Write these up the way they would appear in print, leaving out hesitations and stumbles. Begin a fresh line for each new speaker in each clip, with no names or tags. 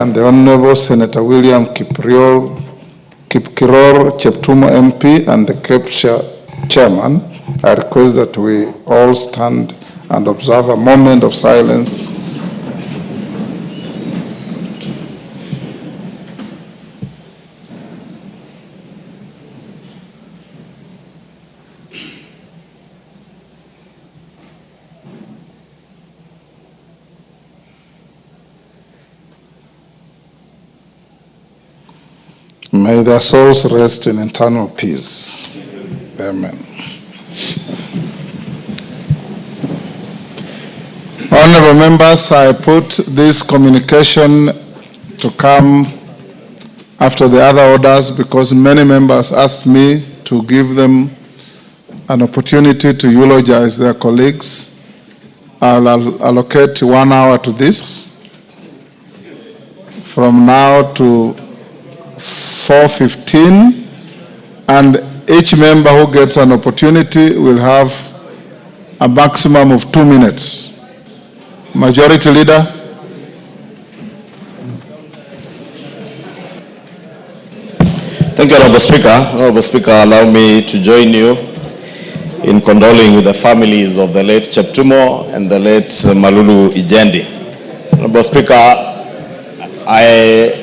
And the Honorable Senator William Kipkiror Cheptumo MP and the KEPSHA Chairman, I request that we all stand and observe a moment of silence. May their souls rest in eternal peace. Amen. Honorable members, I put this communication to come after the other orders because many members asked me to give them an opportunity to eulogize their colleagues. I'll allocate 1 hour to this from now to 4:15, and each member who gets an opportunity will have a maximum of 2 minutes. Majority Leader.
Thank you, Honorable Speaker. Honorable Speaker, allow me to join you in condoling with the families of the late Cheptumo and the late Malulu Ijendi. Honorable Speaker, I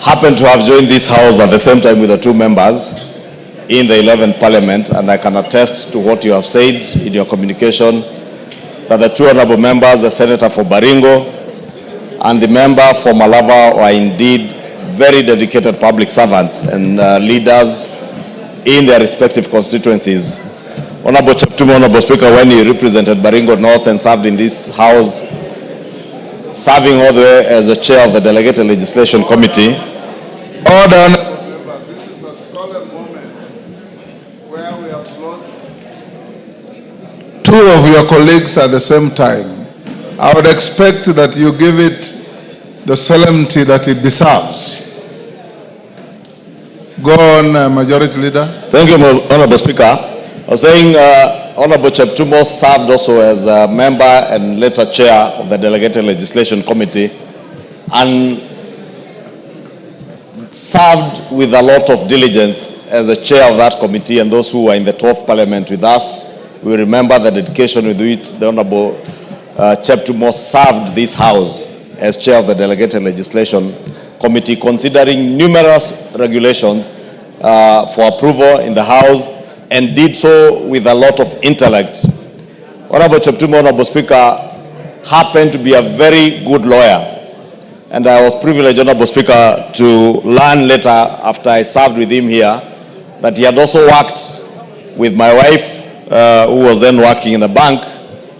happen to have joined this House at the same time with the two members in the 11th Parliament, and I can attest to what you have said in your communication, that the two honorable members, the Senator for Baringo and the member for Malava, are indeed very dedicated public servants and leaders in their respective constituencies. Honorable Cheptumo, Honorable Speaker, when he represented Baringo North and served in this House, serving all the way as the chair of the Delegated Legislation Committee.
Order. This is a solemn moment where we have lost two of your colleagues at the same time. I would expect that you give it the solemnity that it deserves. Go on, Majority Leader.
Thank you, Honorable Speaker. I was saying Honorable Cheptumo served also as a member and later chair of the Delegated Legislation Committee, and served with a lot of diligence as a chair of that committee, and those who were in the 12th Parliament with us, we remember the dedication with which the Honorable Cheptumo served this House as chair of the Delegated Legislation Committee, considering numerous regulations for approval in the House, and did so with a lot of intellect. Honorable Cheptumo, Honorable Speaker, happened to be a very good lawyer. And I was privileged, Honorable Speaker, to learn later after I served with him here that he had also worked with my wife, who was then working in the bank,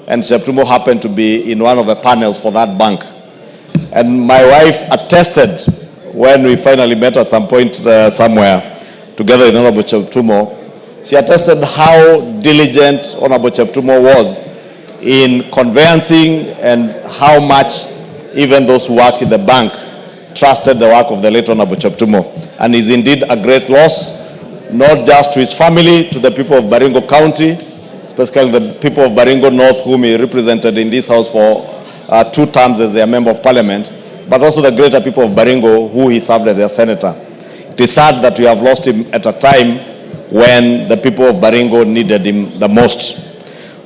and Cheptumo happened to be in one of the panels for that bank. And my wife attested when we finally met at some point somewhere together with Honorable Cheptumo. She attested how diligent Honorable Cheptumo was in conveyancing and how much even those who worked in the bank trusted the work of the late Honorable Cheptumo, and is indeed a great loss, not just to his family, to the people of Baringo County, especially the people of Baringo North, whom he represented in this House for 2 terms as their Member of Parliament, but also the greater people of Baringo, who he served as their Senator. It is sad that we have lost him at a time when the people of Baringo needed him the most.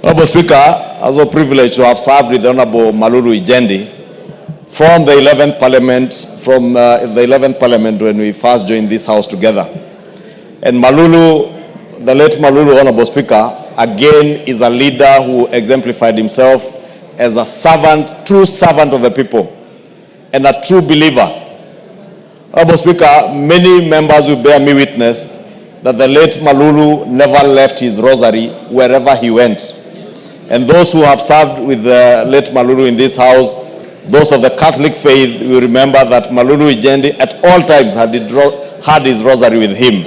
Honorable Speaker, I was also privileged to have served with the Honorable Malulu Ijendi from the 11th Parliament when we first joined this House together. And Malulu, the late Malulu, Honorable Speaker, again is a leader who exemplified himself as a servant, true servant of the people, and a true believer. Honorable Speaker, many members will bear me witness that the late Malulu never left his rosary wherever he went. And those who have served with the late Malulu in this House, those of the Catholic faith, will remember that Malulu Ijendi at all times had his rosary with him.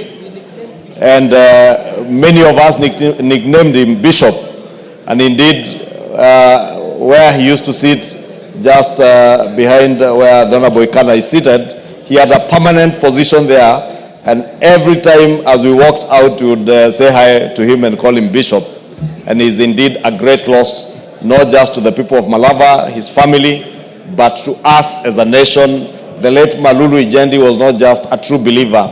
And many of us nicknamed him Bishop. And indeed, where he used to sit, just behind where Donna Boykana is seated, he had a permanent position there. And every time as we walked out, we would say hi to him and call him Bishop. And he's indeed a great loss, not just to the people of Malava, his family, but to us as a nation. The late Malulu Ijendi was not just a true believer,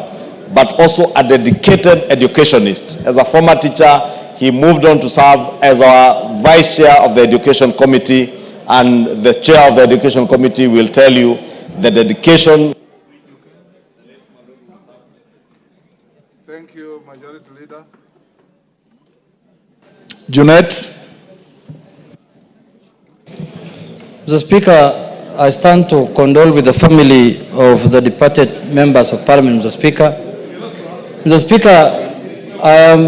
but also a dedicated educationist. As a former teacher, he moved on to serve as our vice chair of the education committee, and the chair of the education committee will tell you the dedication.
Thank you, Majority Leader. Junet.
Mr. Speaker, I stand to condole with the family of the departed members of Parliament, Mr. Speaker. Mr. Speaker, I am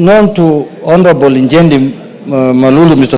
known to Honorable Ijendi Malulu, Mr.